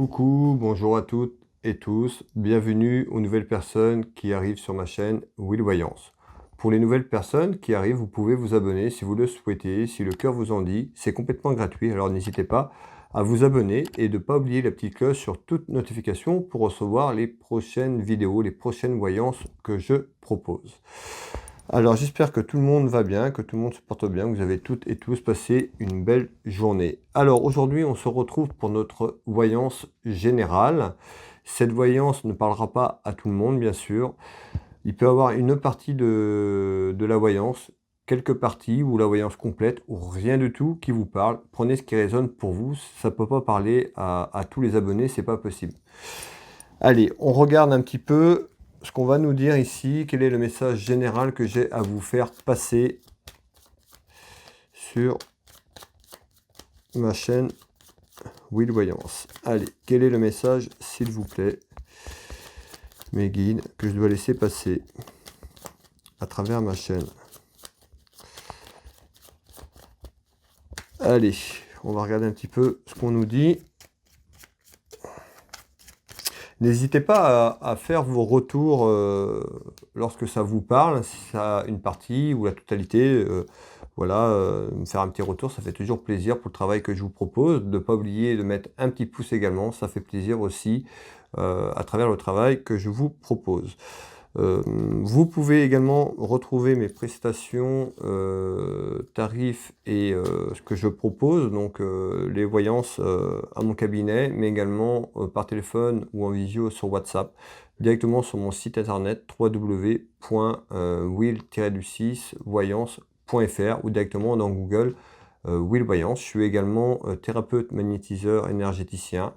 Coucou, bonjour à toutes et tous, bienvenue aux nouvelles personnes qui arrivent sur ma chaîne Will Voyance. Pour les nouvelles personnes qui arrivent, vous pouvez vous abonner si vous le souhaitez, si le cœur vous en dit, c'est complètement gratuit, alors n'hésitez pas à vous abonner et de ne pas oublier la petite cloche sur toute notification pour recevoir les prochaines vidéos, les prochaines voyances que je propose. Alors j'espère que tout le monde va bien, que tout le monde se porte bien, que vous avez toutes et tous passé une belle journée. Alors aujourd'hui on se retrouve pour notre voyance générale. Cette voyance ne parlera pas à tout le monde bien sûr. Il peut y avoir une partie de la voyance, quelques parties ou la voyance complète ou rien du tout qui vous parle. Prenez ce qui résonne pour vous, ça ne peut pas parler à tous les abonnés, c'est pas possible. Allez, on regarde un petit peu ce qu'on va nous dire ici, quel est le message général que j'ai à vous faire passer sur ma chaîne Will Voyance. Allez, quel est le message, s'il vous plaît, mes guides, que je dois laisser passer à travers ma chaîne. Allez, on va regarder un petit peu ce qu'on nous dit. N'hésitez pas à faire vos retours lorsque ça vous parle, si ça a une partie ou la totalité. Voilà, me faire un petit retour, ça fait toujours plaisir pour le travail que je vous propose. De ne pas oublier de mettre un petit pouce également, ça fait plaisir aussi à travers le travail que je vous propose. Vous pouvez également retrouver mes prestations, tarifs et ce que je propose, donc les voyances à mon cabinet, mais également par téléphone ou en visio sur WhatsApp, directement sur mon site internet www.will-voyance.fr ou directement dans Google Will Voyance. Je suis également thérapeute magnétiseur énergéticien.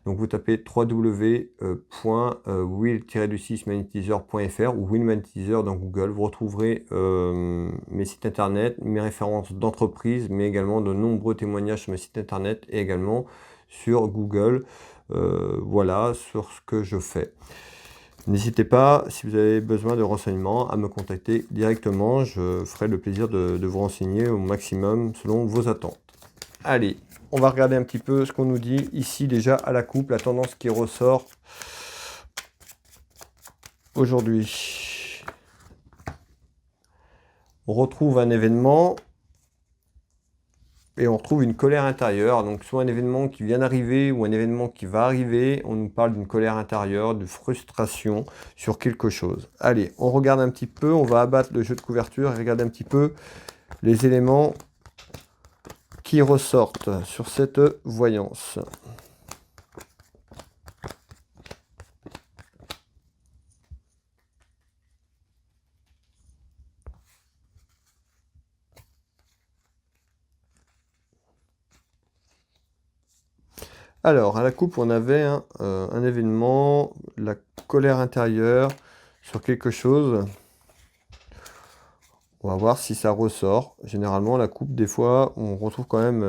Donc vous tapez www.will-magnétiseur.fr ou Will Magnétiseur dans Google. Vous retrouverez mes sites internet, mes références d'entreprise, mais également de nombreux témoignages sur mes sites internet et également sur Google. Voilà, sur ce que je fais. N'hésitez pas, si vous avez besoin de renseignements, à me contacter directement. Je ferai le plaisir de vous renseigner au maximum selon vos attentes. Allez, on va regarder un petit peu ce qu'on nous dit ici déjà à la coupe, la tendance qui ressort aujourd'hui. On retrouve un événement et on retrouve une colère intérieure. Donc soit un événement qui vient d'arriver ou un événement qui va arriver. On nous parle d'une colère intérieure, de frustration sur quelque chose. Allez, on regarde un petit peu, on va abattre le jeu de couverture et regarder un petit peu les éléments qui ressortent sur cette voyance. Alors, à la coupe, on avait un événement, la colère intérieure sur quelque chose. On va voir si ça ressort. Généralement, la coupe, des fois, on retrouve quand même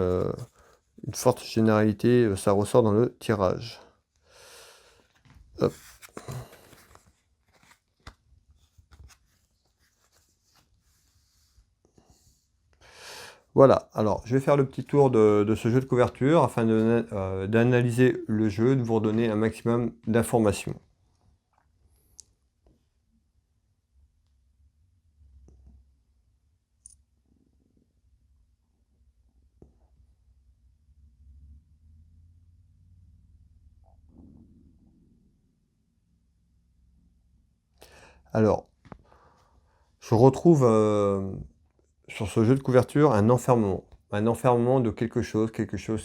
une forte généralité. Ça ressort dans le tirage. Hop. Voilà, alors je vais faire le petit tour de ce jeu de couverture afin d'analyser le jeu, de vous redonner un maximum d'informations. Alors, je retrouve sur ce jeu de couverture un enfermement de quelque chose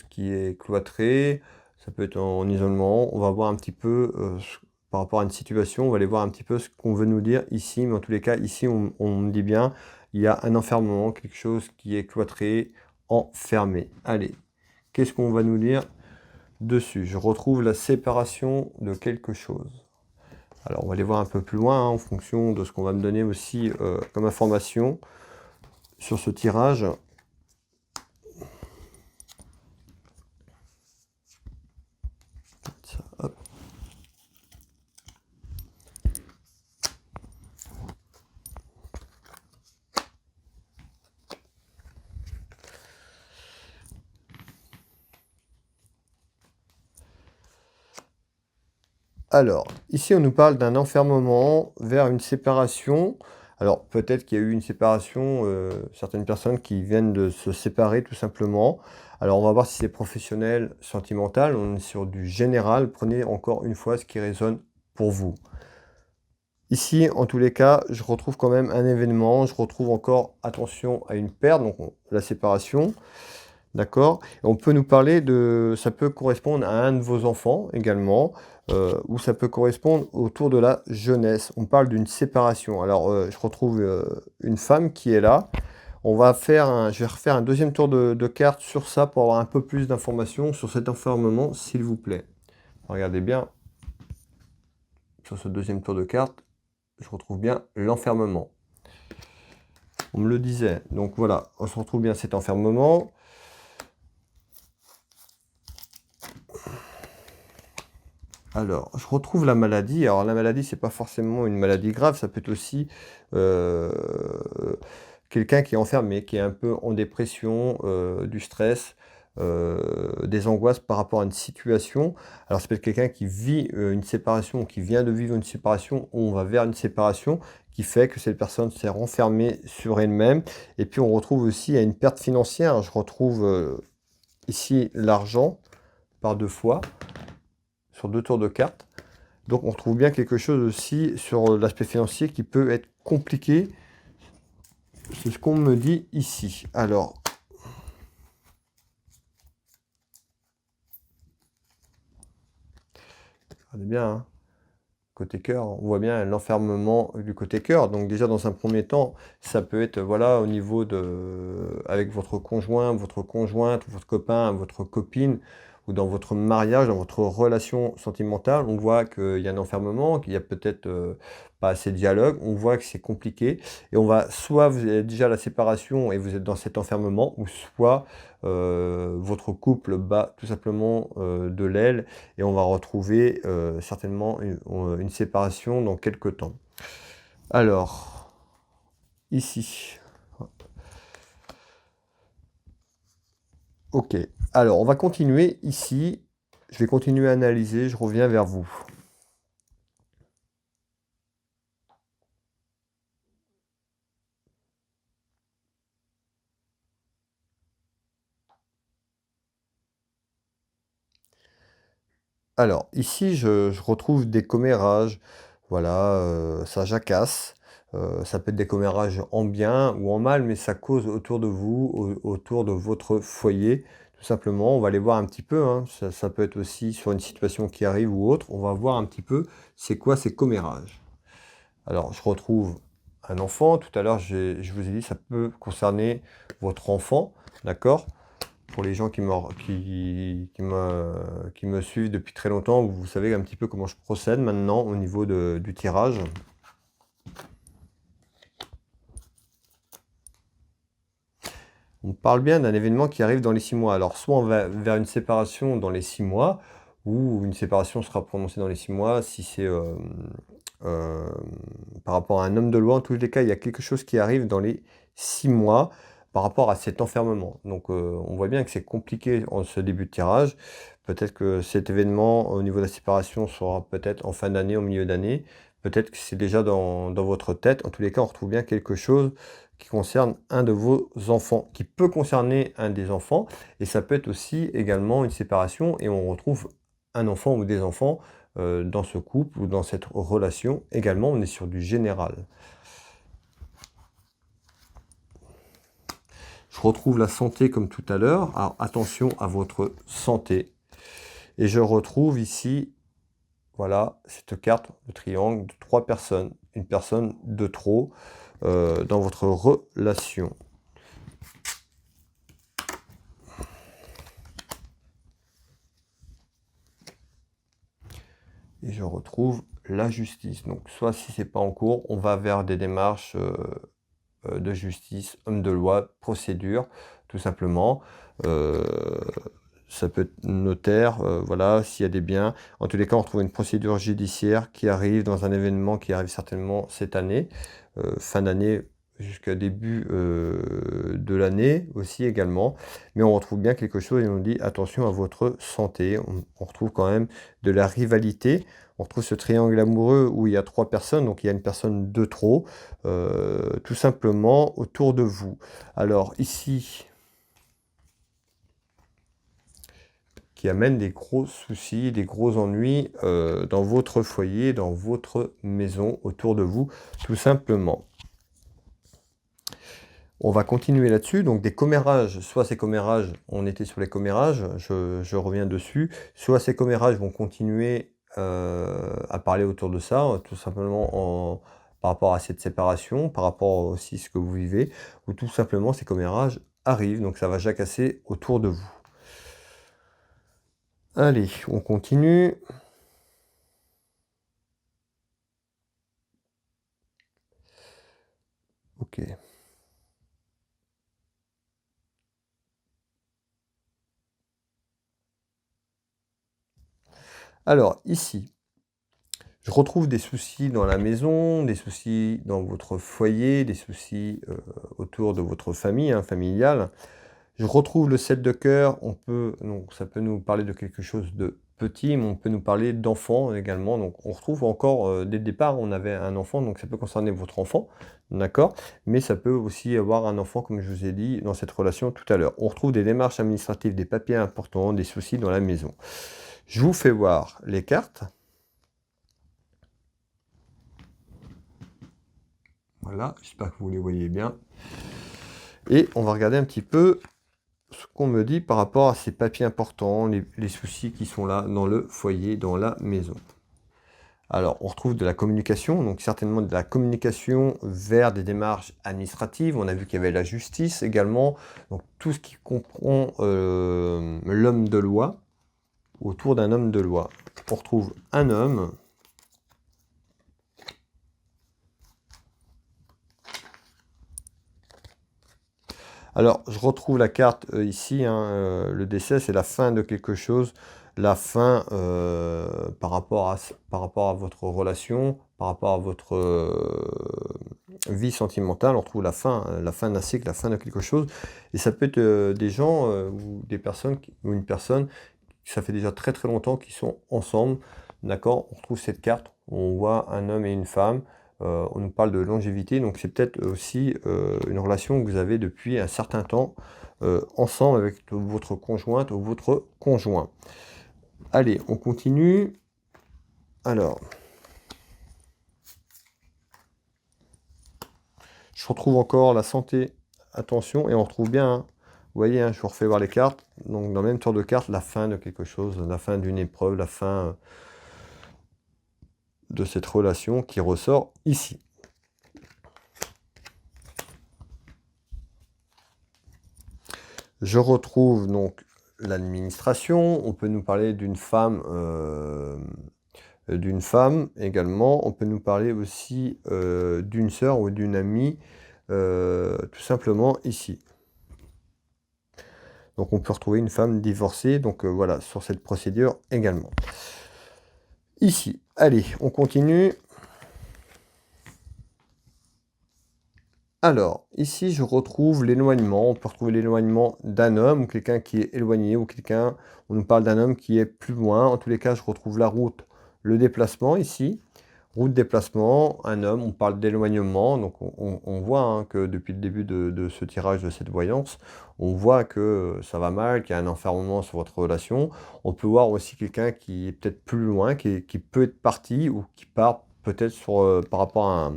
qui est cloîtré, ça peut être en isolement. On va voir un petit peu par rapport à une situation, on va aller voir un petit peu ce qu'on veut nous dire ici, mais en tous les cas, ici, on me dit bien, il y a un enfermement, quelque chose qui est cloîtré, enfermé. Allez, qu'est-ce qu'on va nous dire dessus? Je retrouve la séparation de quelque chose. Alors, on va aller voir un peu plus loin, hein, en fonction de ce qu'on va me donner aussi comme information sur ce tirage. Ça, hop. Alors, ici, on nous parle d'un enfermement vers une séparation. Alors, peut-être qu'il y a eu une séparation, certaines personnes qui viennent de se séparer tout simplement. Alors, on va voir si c'est professionnel, sentimental. On est sur du général. Prenez encore une fois ce qui résonne pour vous. Ici, en tous les cas, je retrouve quand même un événement. Je retrouve encore, attention à une perte, donc la séparation. D'accord? On peut nous parler de... Ça peut correspondre à un de vos enfants également, ou ça peut correspondre autour de la jeunesse. On parle d'une séparation. Alors, je retrouve une femme qui est là. Je vais refaire un deuxième tour de cartes sur ça pour avoir un peu plus d'informations sur cet enfermement, s'il vous plaît. Regardez bien, sur ce deuxième tour de cartes, je retrouve bien l'enfermement. On me le disait. Donc voilà, on se retrouve bien cet enfermement. Alors, je retrouve la maladie. Alors, la maladie, c'est pas forcément une maladie grave, ça peut être aussi quelqu'un qui est enfermé, qui est un peu en dépression, du stress, des angoisses par rapport à une situation. Alors, ça peut être quelqu'un qui vit une séparation, qui vient de vivre une séparation, ou on va vers une séparation, qui fait que cette personne s'est renfermée sur elle-même. Et puis, on retrouve aussi une perte financière. Je retrouve ici l'argent par deux fois sur deux tours de cartes. Donc on trouve bien quelque chose aussi sur l'aspect financier qui peut être compliqué. C'est ce qu'on me dit ici. Alors, regardez bien, hein. Côté cœur, on voit bien l'enfermement du côté cœur. Donc déjà dans un premier temps, ça peut être voilà au niveau de avec votre conjoint, votre conjointe, votre copain, votre copine, ou dans votre mariage, dans votre relation sentimentale, on voit qu'il y a un enfermement, qu'il y a peut-être pas assez de dialogue, on voit que c'est compliqué, et on va soit vous avez déjà la séparation et vous êtes dans cet enfermement, ou soit votre couple bat tout simplement de l'aile, et on va retrouver certainement une séparation dans quelques temps. Alors, ici. Ok, alors on va continuer ici. Je vais continuer à analyser, je reviens vers vous. Alors, ici, je retrouve des commérages. Voilà, ça jacasse. Ça peut être des commérages en bien ou en mal, mais ça cause autour de vous, autour de votre foyer. Tout simplement, on va aller voir un petit peu, hein. Ça peut être aussi sur une situation qui arrive ou autre. On va voir un petit peu c'est quoi ces commérages. Alors, je retrouve un enfant. Tout à l'heure, je vous ai dit, ça peut concerner votre enfant, d'accord? Pour les gens qui me suivent depuis très longtemps, vous savez un petit peu comment je procède maintenant au niveau du tirage. On parle bien d'un événement qui arrive dans les 6 mois. Alors, soit on va vers une séparation dans les 6 mois, ou une séparation sera prononcée dans les 6 mois, si c'est par rapport à un homme de loi. En tous les cas, il y a quelque chose qui arrive dans les 6 mois par rapport à cet enfermement. Donc, on voit bien que c'est compliqué en ce début de tirage. Peut-être que cet événement au niveau de la séparation sera peut-être en fin d'année, au milieu d'année. Peut-être que c'est déjà dans votre tête. En tous les cas, on retrouve bien quelque chose qui concerne un de vos enfants, qui peut concerner un des enfants, et ça peut être aussi également une séparation, et on retrouve un enfant ou des enfants dans ce couple ou dans cette relation. Également, on est sur du général. Je retrouve la santé comme tout à l'heure. Alors attention à votre santé. Et je retrouve ici, voilà, cette carte de triangle de 3 personnes. Une personne de trop dans votre relation. Et je retrouve la justice. Donc soit si c'est pas en cours, on va vers des démarches de justice, homme de loi, procédure, tout simplement. Ça peut être notaire, voilà, s'il y a des biens. En tous les cas, on retrouve une procédure judiciaire qui arrive dans un événement qui arrive certainement cette année, fin d'année, jusqu'à début de l'année aussi également. Mais on retrouve bien quelque chose et on dit attention à votre santé. On retrouve quand même de la rivalité. On retrouve ce triangle amoureux où il y a 3 personnes, donc il y a une personne de trop, tout simplement autour de vous. Alors ici, qui amène des gros soucis, des gros ennuis dans votre foyer, dans votre maison, autour de vous, tout simplement. On va continuer là-dessus, donc des commérages, soit ces commérages, on était sur les commérages, je reviens dessus, soit ces commérages vont continuer à parler autour de ça, tout simplement par rapport à cette séparation, par rapport aussi à ce que vous vivez, ou tout simplement ces commérages arrivent, donc ça va jacasser autour de vous. Allez, on continue. Ok. Alors, ici, je retrouve des soucis dans la maison, des soucis dans votre foyer, des soucis autour de votre famille, hein, familiale. Je retrouve le 7 de cœur, donc ça peut nous parler de quelque chose de petit, mais on peut nous parler d'enfant également. Donc on retrouve encore, dès le départ, on avait un enfant, donc ça peut concerner votre enfant, d'accord? Mais ça peut aussi avoir un enfant, comme je vous ai dit, dans cette relation tout à l'heure. On retrouve des démarches administratives, des papiers importants, des soucis dans la maison. Je vous fais voir les cartes. Voilà, j'espère que vous les voyez bien. Et on va regarder un petit peu ce qu'on me dit par rapport à ces papiers importants, les soucis qui sont là dans le foyer, dans la maison. Alors, on retrouve de la communication, donc certainement de la communication vers des démarches administratives. On a vu qu'il y avait la justice également, donc tout ce qui comprend l'homme de loi, autour d'un homme de loi. On retrouve un homme. Alors, je retrouve la carte ici, hein, le décès, c'est la fin de quelque chose, la fin par rapport à votre relation, par rapport à votre vie sentimentale. On retrouve la fin d'un cycle, la fin de quelque chose. Et ça peut être des gens ou des personnes, ou une personne, ça fait déjà très très longtemps qu'ils sont ensemble. D'accord? On retrouve cette carte, on voit un homme et une femme. On nous parle de longévité, donc c'est peut-être aussi une relation que vous avez depuis un certain temps ensemble avec votre conjointe ou votre conjoint. Allez, on continue. Alors, je retrouve encore la santé, attention, et on retrouve bien, hein, vous voyez, hein, je vous refais voir les cartes, donc dans le même tour de carte, la fin de quelque chose, la fin d'une épreuve, la fin de cette relation qui ressort ici. Je retrouve donc l'administration, on peut nous parler d'une femme également, on peut nous parler aussi d'une sœur ou d'une amie, tout simplement ici. Donc on peut retrouver une femme divorcée, donc voilà, sur cette procédure également. Ici, allez, on continue. Alors, ici, je retrouve l'éloignement. On peut retrouver l'éloignement d'un homme, ou quelqu'un qui est éloigné, ou quelqu'un, on nous parle d'un homme qui est plus loin. En tous les cas, je retrouve la route, le déplacement ici. Route, déplacement, un homme, on parle d'éloignement. Donc, on voit hein, que depuis le début de ce tirage, de cette voyance, on voit que ça va mal, qu'il y a un enfermement sur votre relation. On peut voir aussi quelqu'un qui est peut-être plus loin, qui peut être parti, ou qui part peut-être par rapport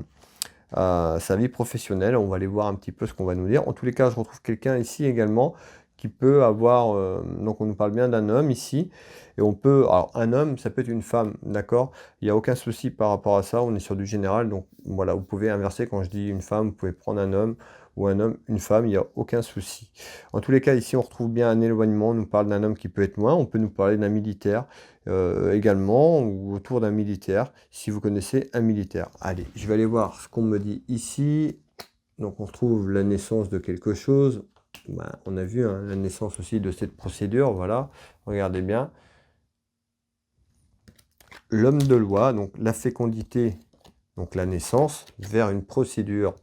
à sa vie professionnelle. On va aller voir un petit peu ce qu'on va nous dire. En tous les cas, je retrouve quelqu'un ici également qui peut avoir, donc on nous parle bien d'un homme ici, et on peut, alors un homme, ça peut être une femme, d'accord? Il n'y a aucun souci par rapport à ça, on est sur du général, donc voilà, vous pouvez inverser quand je dis une femme, vous pouvez prendre un homme, ou un homme, une femme, il n'y a aucun souci. En tous les cas, ici, on retrouve bien un éloignement, on nous parle d'un homme qui peut être loin, on peut nous parler d'un militaire également, ou autour d'un militaire, si vous connaissez un militaire. Allez, je vais aller voir ce qu'on me dit ici. Donc on retrouve la naissance de quelque chose. Ben, on a vu hein, la naissance aussi de cette procédure, voilà. Regardez bien. L'homme de loi, donc la fécondité, donc la naissance, vers une procédure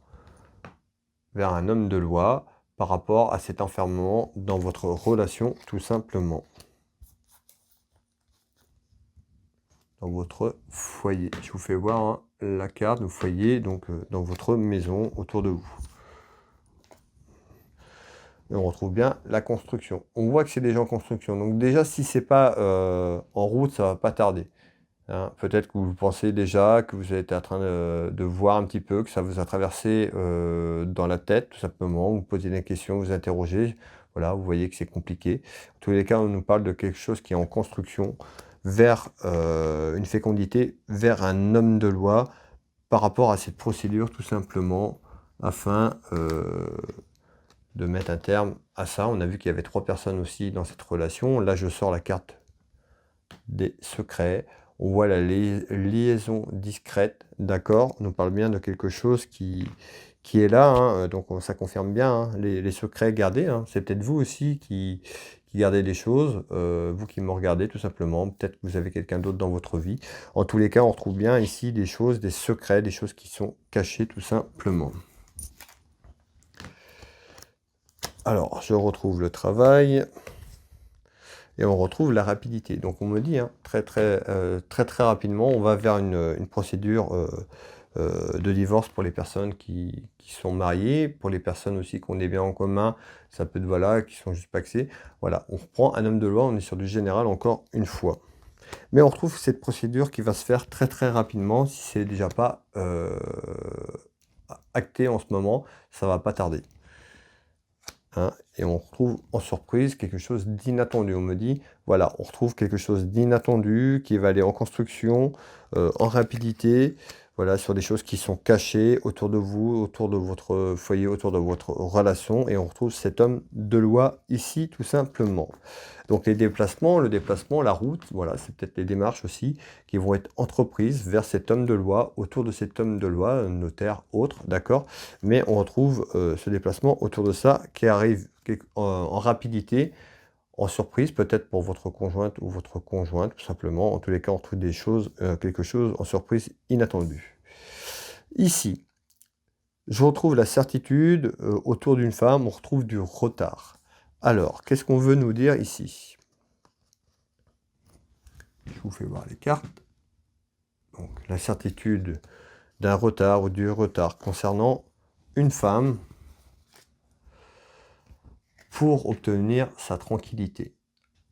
vers un homme de loi par rapport à cet enfermement dans votre relation, tout simplement. Dans votre foyer. Je vous fais voir hein, la carte du foyer, donc dans votre maison, autour de vous. Et on retrouve bien la construction. On voit que c'est déjà en construction. Donc déjà, si c'est pas en route, ça va pas tarder. Hein. Peut-être que vous pensez déjà, que vous êtes en train de voir un petit peu, que ça vous a traversé dans la tête, tout simplement. Vous posez des questions, vous interrogez. Voilà, vous voyez que c'est compliqué. En tous les cas, on nous parle de quelque chose qui est en construction vers une fécondité, vers un homme de loi par rapport à cette procédure, tout simplement, afin de mettre un terme à ça. On a vu qu'il y avait 3 personnes aussi dans cette relation. Là, je sors la carte des secrets. On voit la liaison discrète, d'accord. On nous parle bien de quelque chose qui est là, hein. Donc ça confirme bien hein, les secrets gardés. Hein. C'est peut-être vous aussi qui gardez des choses, vous qui me regardez tout simplement. Peut-être que vous avez quelqu'un d'autre dans votre vie. En tous les cas, on retrouve bien ici des choses, des secrets, des choses qui sont cachées tout simplement. Alors, je retrouve le travail. Et on retrouve la rapidité. Donc on me dit hein, très rapidement, on va vers une procédure de divorce pour les personnes qui sont mariées, pour les personnes aussi qui ont des biens en commun, ça peut être voilà, qui sont juste pacsés. Voilà, on reprend un homme de loi, on est sur du général encore une fois. Mais on retrouve cette procédure qui va se faire très rapidement, si c'est déjà pas acté en ce moment, ça va pas tarder. Hein, et on retrouve en surprise quelque chose d'inattendu. On me dit, voilà, on retrouve quelque chose d'inattendu qui va aller en construction, en rapidité, voilà, sur des choses qui sont cachées autour de vous, autour de votre foyer, autour de votre relation. Et on retrouve cet homme de loi ici, tout simplement. Donc les déplacements, le déplacement, la route, voilà, c'est peut-être les démarches aussi qui vont être entreprises vers cet homme de loi, autour de cet homme de loi, notaire, autre, d'accord. Mais on retrouve ce déplacement autour de ça qui arrive en rapidité, en surprise, peut-être pour votre conjointe ou votre conjoint, tout simplement. En tous les cas, on trouve des choses, quelque chose en surprise inattendue. Ici, je retrouve la certitude autour d'une femme, on retrouve du retard. Alors, qu'est-ce qu'on veut nous dire ici? Je vous fais voir les cartes. Donc, la certitude d'un retard ou du retard concernant une femme pour obtenir sa tranquillité,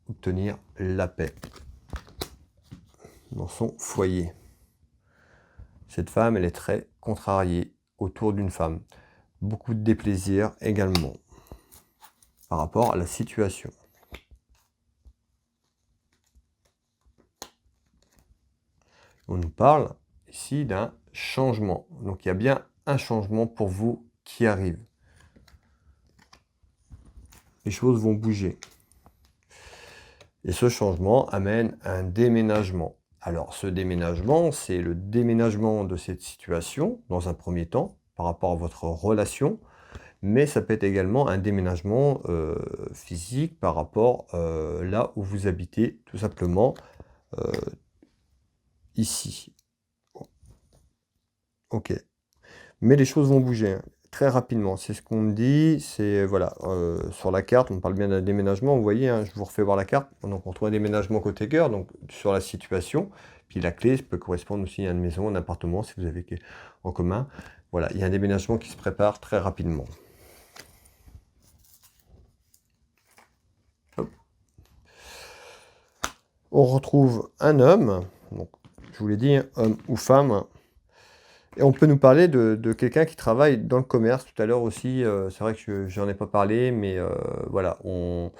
obtenir la paix dans son foyer. Cette femme, elle est très contrariée autour d'une femme. Beaucoup de déplaisir également par rapport à la situation. On nous parle ici d'un changement. Donc il y a bien un changement pour vous qui arrive. Les choses vont bouger. Et ce changement amène un déménagement. Alors ce déménagement, c'est le déménagement de cette situation, dans un premier temps, par rapport à votre relation, mais ça peut être également un déménagement physique par rapport là où vous habitez, tout simplement ici. Ok. Mais les choses vont bouger hein, très rapidement. C'est ce qu'on me dit. C'est voilà, sur la carte, on parle bien d'un déménagement. Vous voyez, hein, je vous refais voir la carte. Donc on trouve un déménagement côté cœur, donc sur la situation. Puis la clé, ça peut correspondre aussi à une maison, un appartement, si vous avez en commun. Voilà, il y a un déménagement qui se prépare très rapidement. Hop. On retrouve un homme. Donc, je vous l'ai dit, homme ou femme. Et on peut nous parler de quelqu'un qui travaille dans le commerce tout à l'heure aussi. C'est vrai que je n'en ai pas parlé, mais voilà, on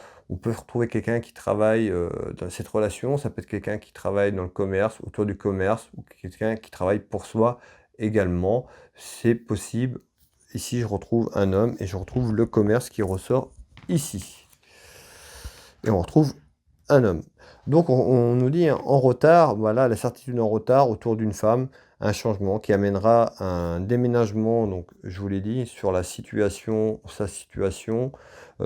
peut retrouver quelqu'un qui travaille dans cette relation. Ça peut être quelqu'un qui travaille dans le commerce, autour du commerce, ou quelqu'un qui travaille pour soi également. C'est possible. Ici, je retrouve un homme et je retrouve le commerce qui ressort ici. Et on retrouve un homme. Donc on nous dit hein, en retard, voilà la certitude en retard autour d'une femme, un changement qui amènera un déménagement, donc je vous l'ai dit, sur la situation, sa situation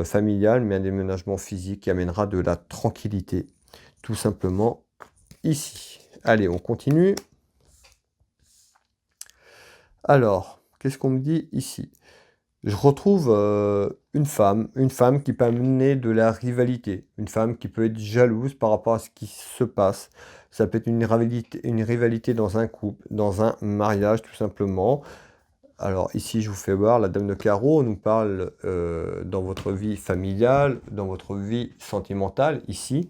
familiale, mais un déménagement physique qui amènera de la tranquillité, tout simplement ici. Allez, on continue. Alors, qu'est-ce qu'on me dit ici? Je retrouve une femme qui peut amener de la rivalité, une femme qui peut être jalouse par rapport à ce qui se passe. Ça peut être une rivalité dans un couple, dans un mariage tout simplement. Alors ici, je vous fais voir, la Dame de Carreau nous parle dans votre vie familiale, dans votre vie sentimentale, ici.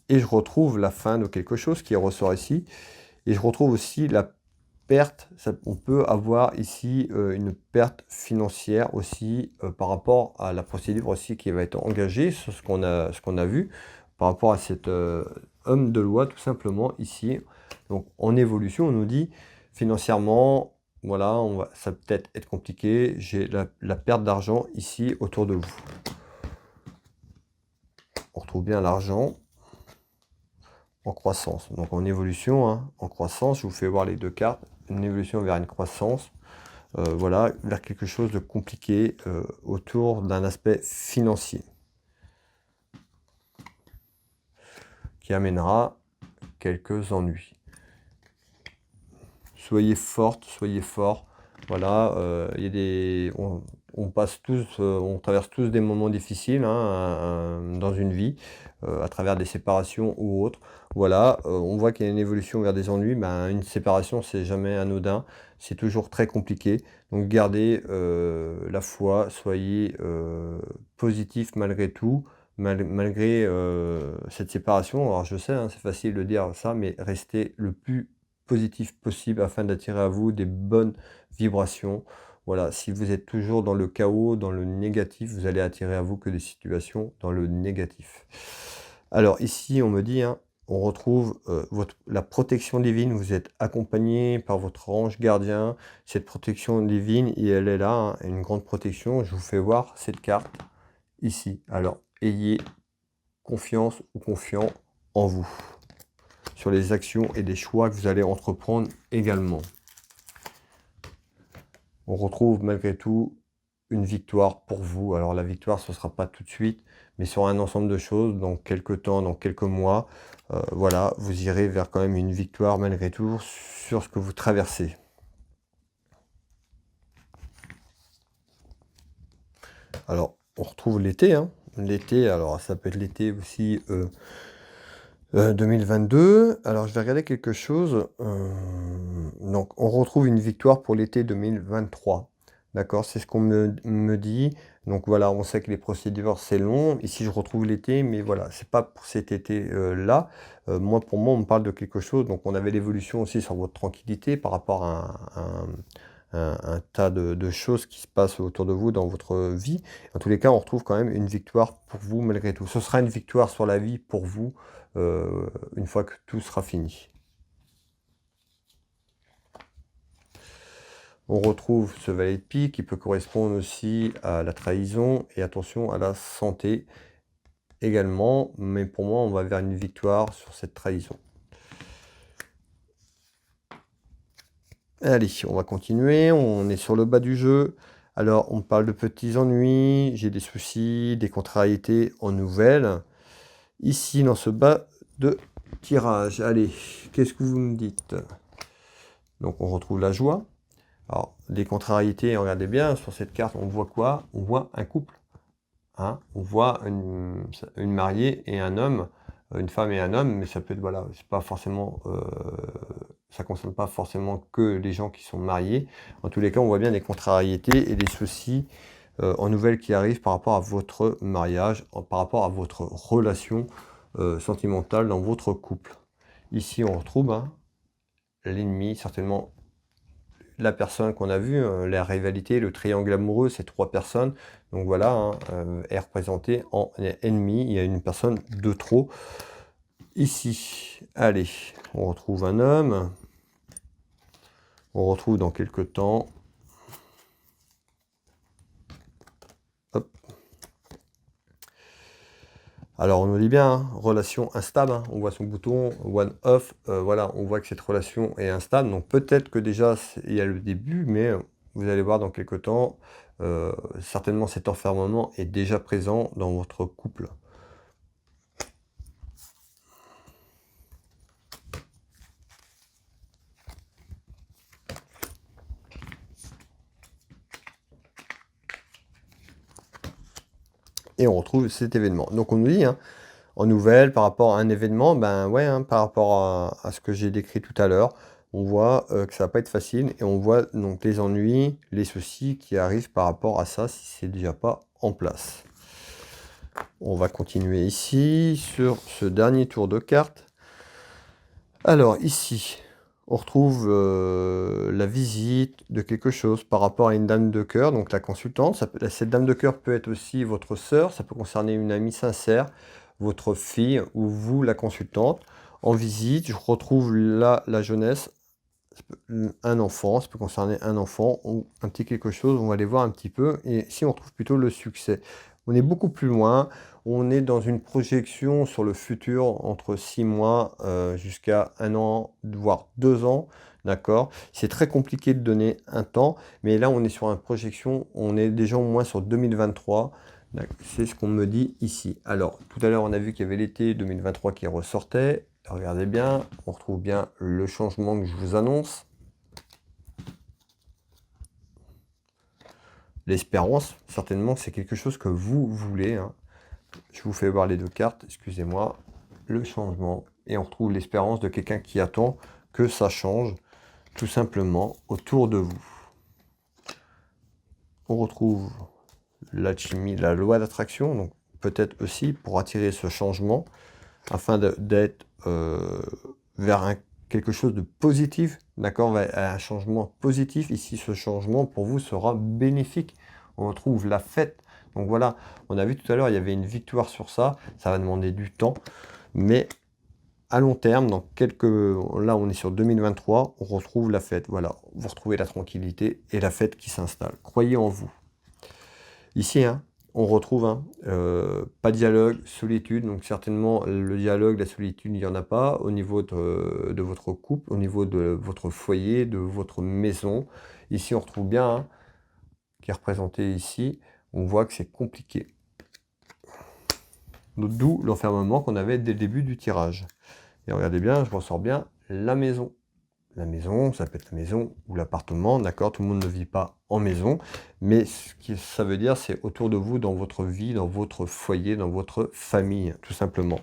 Et je retrouve la fin de quelque chose qui ressort ici. Et je retrouve aussi la perte. On peut avoir ici une perte financière aussi par rapport à la procédure aussi qui va être engagée sur ce qu'on a vu par rapport à cet homme de loi tout simplement ici. Donc en évolution, on nous dit financièrement, voilà, ça peut peut-être être compliqué. J'ai la perte d'argent ici autour de vous. On retrouve bien l'argent en croissance. Donc en évolution, hein, en croissance, je vous fais voir les deux cartes. Une évolution vers une croissance, voilà, vers quelque chose de compliqué autour d'un aspect financier qui amènera quelques ennuis. Soyez forte, soyez fort. Voilà, il y a des, on passe tous, on traverse tous des moments difficiles hein, dans une vie, à travers des séparations ou autres. Voilà, on voit qu'il y a une évolution vers des ennuis. Ben, une séparation, c'est jamais anodin, c'est toujours très compliqué. Donc gardez la foi, soyez positif malgré tout, malgré cette séparation. Alors je sais, hein, c'est facile de dire ça, mais restez le plus positif possible afin d'attirer à vous des bonnes vibrations. Voilà, si vous êtes toujours dans le chaos, dans le négatif, vous allez attirer à vous que des situations dans le négatif. Alors ici, on me dit, hein, on retrouve la protection divine. Vous êtes accompagné par votre ange gardien. Cette protection divine, et elle est là, hein, une grande protection. Je vous fais voir cette carte ici. Alors, ayez confiance ou confiant en vous, sur les actions et les choix que vous allez entreprendre également. On retrouve malgré tout une victoire pour vous. Alors la victoire, ce ne sera pas tout de suite, mais sur un ensemble de choses, dans quelques temps, dans quelques mois, voilà, vous irez vers quand même une victoire malgré tout sur ce que vous traversez. Alors, on retrouve l'été, hein. L'été, alors ça peut être l'été aussi 2022. Alors, je vais regarder quelque chose. Donc, on retrouve une victoire pour l'été 2023. D'accord, c'est ce qu'on me dit. Donc voilà, on sait que les procédures, c'est long. Ici, je retrouve l'été, mais voilà, c'est pas pour cet été-là. Moi, pour moi, on me parle de quelque chose. Donc, on avait l'évolution aussi sur votre tranquillité par rapport à un tas de choses qui se passent autour de vous dans votre vie. En tous les cas, on retrouve quand même une victoire pour vous malgré tout. Ce sera une victoire sur la vie pour vous une fois que tout sera fini. On retrouve ce valet de pique qui peut correspondre aussi à la trahison et attention à la santé également. Mais pour moi, on va vers une victoire sur cette trahison. Allez, on va continuer. On est sur le bas du jeu. Alors, on parle de petits ennuis. J'ai des soucis, des contrariétés en nouvelles. Ici, dans ce bas de tirage. Allez, qu'est-ce que vous me dites? Donc, on retrouve la joie. Alors, des contrariétés, regardez bien, sur cette carte, on voit quoi? On voit un couple. Hein? On voit une mariée et un homme, une femme et un homme, mais ça peut être, voilà, c'est pas forcément, ça concerne pas forcément que les gens qui sont mariés. En tous les cas, on voit bien des contrariétés et des soucis en nouvelles qui arrivent par rapport à votre mariage, par rapport à votre relation sentimentale dans votre couple. Ici, on retrouve hein, l'ennemi, certainement la personne qu'on a vue, la rivalité, le triangle amoureux, ces trois personnes. Donc voilà, hein, est représenté en ennemi. Il y a une personne de trop. Ici, allez, on retrouve un homme. On retrouve dans quelques temps. Hop. Alors on nous dit bien, hein, relation instable, hein, on voit son bouton one off, voilà, on voit que cette relation est instable, donc peut-être que déjà il y a le début, mais vous allez voir dans quelques temps, certainement cet enfermement est déjà présent dans votre couple. et on retrouve cet événement. Donc on nous dit, hein, en nouvelle, par rapport à un événement, ben ouais, hein, par rapport à ce que j'ai décrit tout à l'heure, on voit que ça va pas être facile et on voit donc les ennuis, les soucis qui arrivent par rapport à ça si c'est déjà pas en place. On va continuer ici sur ce dernier tour de cartes. Alors ici, on retrouve la visite de quelque chose par rapport à une dame de cœur, donc la consultante. Cette dame de cœur peut être aussi votre sœur, ça peut concerner une amie sincère, votre fille ou vous, la consultante. En visite, je retrouve là la jeunesse, un enfant, ça peut concerner un enfant ou un petit quelque chose, on va aller voir un petit peu. Et ici, on retrouve plutôt le succès. On est beaucoup plus loin, on est dans une projection sur le futur entre 6 mois jusqu'à 1 an, voire 2 ans. D'accord? C'est très compliqué de donner un temps, mais là, on est sur une projection, on est déjà au moins sur 2023. C'est ce qu'on me dit ici. Alors, tout à l'heure, on a vu qu'il y avait l'été 2023 qui ressortait. Regardez bien, on retrouve bien le changement que je vous annonce. L'espérance, certainement, c'est quelque chose que vous voulez. Hein. Je vous fais voir les deux cartes, excusez-moi. Le changement. Et on retrouve l'espérance de quelqu'un qui attend que ça change, tout simplement, autour de vous. On retrouve l'alchimie, la loi d'attraction, donc peut-être aussi pour attirer ce changement, afin d'être vers quelque chose de positif, d'accord, un changement positif. Ici, ce changement pour vous sera bénéfique. On retrouve la fête. Donc voilà, on a vu tout à l'heure, il y avait une victoire sur ça. Ça va demander du temps, mais à long terme, dans là, on est sur 2023, on retrouve la fête. Voilà, vous retrouvez la tranquillité et la fête qui s'installe. Croyez en vous. Ici, hein, on retrouve pas de dialogue, solitude, donc certainement le dialogue, la solitude, il n'y en a pas au niveau de votre couple, au niveau de votre foyer, de votre maison. Ici, on retrouve bien, hein, qui est représenté ici, on voit que c'est compliqué. D'où l'enfermement qu'on avait dès le début du tirage. Et regardez bien, je ressors bien la maison. La maison, ça peut être la maison ou l'appartement, d'accord? Tout le monde ne vit pas en maison, mais ce que ça veut dire, c'est autour de vous, dans votre vie, dans votre foyer, dans votre famille, tout simplement.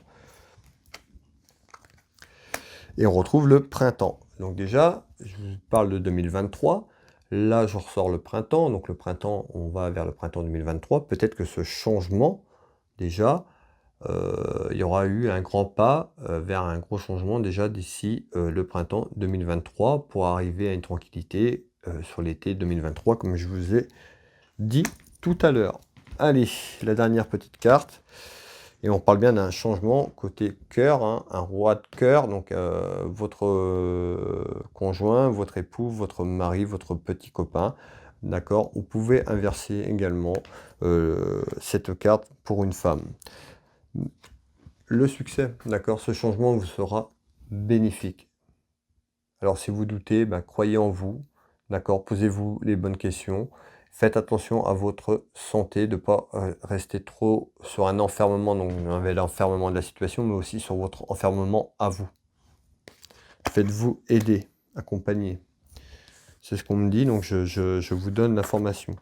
Et on retrouve le printemps. Donc déjà, je vous parle de 2023. Là, je ressors le printemps. Donc le printemps, on va vers le printemps 2023. Peut-être que ce changement, déjà, il y aura eu un grand pas vers un gros changement déjà d'ici le printemps 2023 pour arriver à une tranquillité sur l'été 2023 comme je vous ai dit tout à l'heure. Allez, la dernière petite carte. Et on parle bien d'un changement côté cœur, hein, un roi de cœur, donc votre conjoint, votre époux, votre mari, votre petit copain. D'accord? Vous pouvez inverser également cette carte pour une femme. Le succès, d'accord, ce changement vous sera bénéfique. Alors si vous doutez, ben, croyez en vous, d'accord, posez-vous les bonnes questions. Faites attention à votre santé, de ne pas rester trop sur un enfermement, donc l'enfermement de la situation, mais aussi sur votre enfermement à vous. Faites-vous aider, accompagner. C'est ce qu'on me dit, donc je vous donne l'information.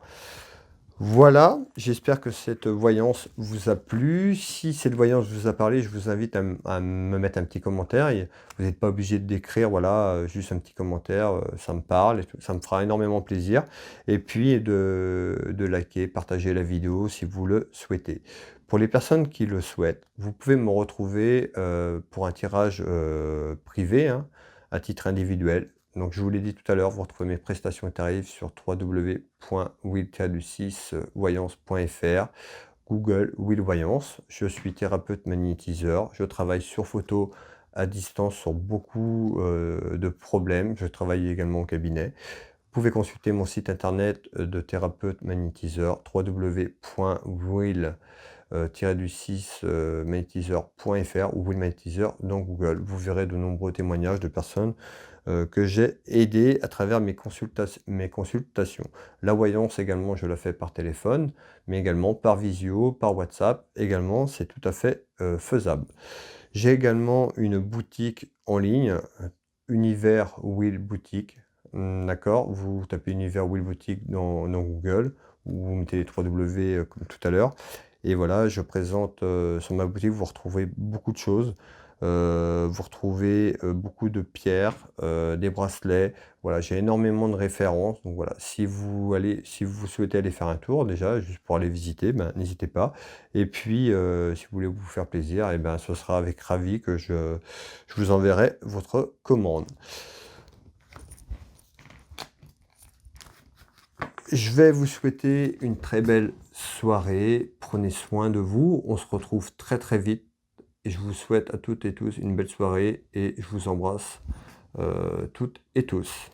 Voilà, j'espère que cette voyance vous a plu. Si cette voyance vous a parlé, je vous invite à me mettre un petit commentaire. Vous n'êtes pas obligé de décrire, voilà, juste un petit commentaire, ça me parle, et tout, ça me fera énormément plaisir. Et puis de liker, partager la vidéo si vous le souhaitez. Pour les personnes qui le souhaitent, vous pouvez me retrouver pour un tirage privé, hein, à titre individuel. Donc je vous l'ai dit tout à l'heure, vous retrouvez mes prestations et tarifs sur www.will-voyance.fr, Google Will Voyance. Je suis thérapeute magnétiseur, je travaille sur photo à distance sur beaucoup de problèmes. Je travaille également au cabinet. Vous pouvez consulter mon site internet de thérapeute magnétiseur, www.will-magnétiseur.fr ou Will Magnétiseur dans Google. Vous verrez de nombreux témoignages de personnes que j'ai aidé à travers mes consultations. La voyance également, je la fais par téléphone, mais également par visio, par WhatsApp, également, c'est tout à fait faisable. J'ai également une boutique en ligne, Univers Will Boutique, d'accord? Vous tapez Univers Will Boutique dans Google, ou vous mettez les 3W comme tout à l'heure. Et voilà, je présente sur ma boutique, vous retrouvez beaucoup de choses. Vous retrouvez beaucoup de pierres, des bracelets. Voilà, j'ai énormément de références. Donc voilà, si vous souhaitez aller faire un tour déjà, juste pour aller visiter, ben, n'hésitez pas. Et puis, si vous voulez vous faire plaisir, et ben, ce sera avec ravi que je vous enverrai votre commande. Je vais vous souhaiter une très belle soirée. Prenez soin de vous. On se retrouve très très vite. Et je vous souhaite à toutes et tous une belle soirée et je vous embrasse toutes et tous.